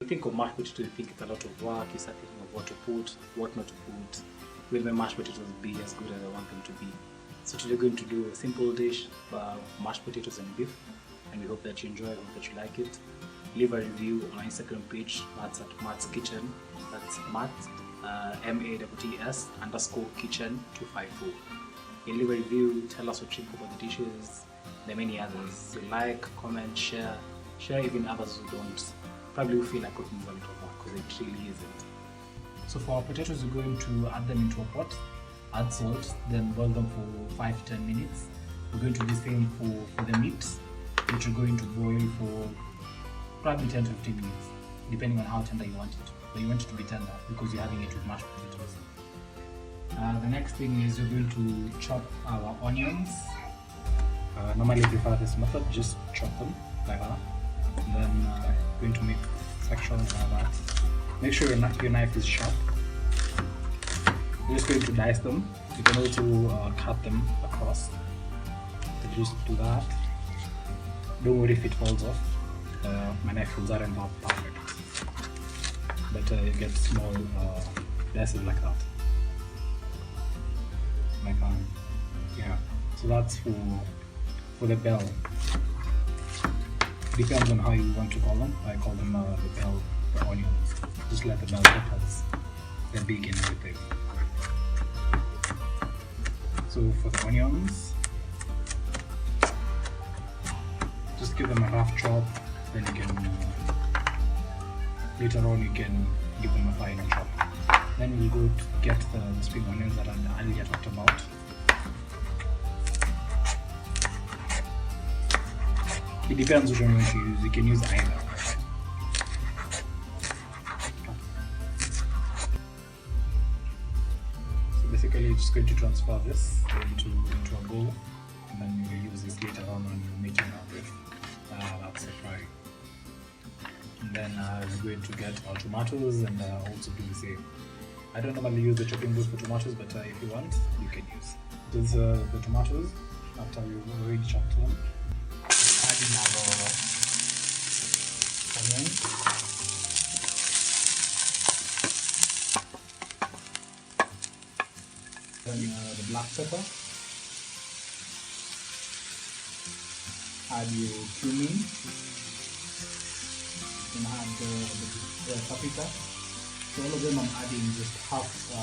You think of mashed potato, you think it's a lot of work, you start thinking of what to put, what not to put. Will my mashed potatoes be as good as I want them to be? So today we're going to do a simple dish, mashed potatoes and beef, and we hope that you enjoy it, hope that you like it. Leave a review on our Instagram page, that's at Matt's Kitchen, that's Matt, MATTS_kitchen254. You leave a review, tell us what you think about the dishes, there are many others. So like, comment, share even others who don't. Probably will feel like cooking is a little work because it really isn't. So for our potatoes, we're going to add them into a pot, add salt, then boil them for 5 to 10 minutes. We're going to do the same for the meat, which we're going to boil for probably 10 to 15 minutes, depending on how tender you want it. But you want it to be tender because you're having it with mashed potatoes. The next thing is we're going to chop our onions. Normally I prefer this method, just chop them like that. And then going to make sections like that. Make sure your knife is sharp. You're just going to dice them. You can also cut them across. So just do that. Don't worry if it falls off. My knife falls out and not perfect. But you get small dices like that. Like yeah. So that's for the bell. Depends on how you want to call them. I call them the bell onions. Just like the bell peppers. They're big and everything. So for the onions, just give them a rough chop. Then you can later on you can give them a final chop. Then we'll go to get the spring onions that I earlier talked about. It depends which one you want to use. You can use either. So basically, you're just going to transfer this into a bowl, and then you will use this later on when you're making our beef. That's it, right? And then we're going to get our tomatoes and also do the same. I don't normally use the chopping board for tomatoes, but if you want, you can use. There's the tomatoes after you've already chopped them. Adding our onions. Then the black pepper. Add your cumin. Then add the paprika. So all of them I'm adding just half a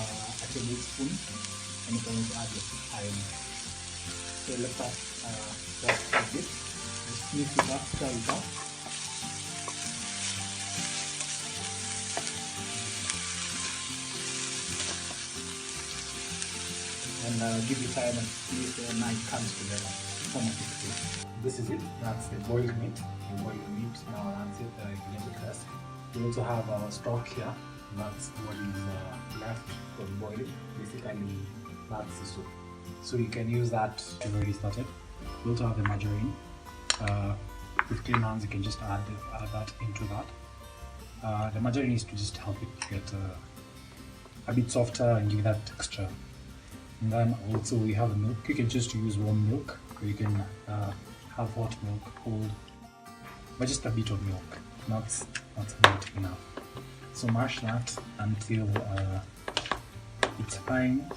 tablespoon, and you can also add the thyme. So let that just a bit. Just mix it up, stir it up. And give it time and see if the knife comes together. This is it. That's the boiled meat. You boil the meat. Now that's it. You let it rest. We also have our stock here. That's what is left from boiling. Basically, that's the soup. So you can use that to already started. We also have the margarine. With clean hands, you can just add that into that. The margarine is to just help it get a bit softer and give that texture. And then also we have the milk. You can just use warm milk, or you can have hot milk, cold, but just a bit of milk. That's about enough. So mash that until it's fine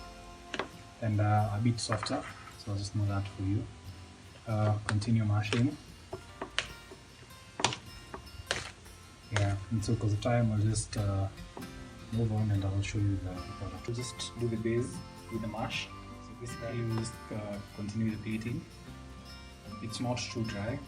and a bit softer. So I'll just move that for you. Continue mashing. Yeah, and so because of time, I'll just move on and I'll show you the product. So just do the base with the mash. So basically, we'll just continue the beating. It's not too dry.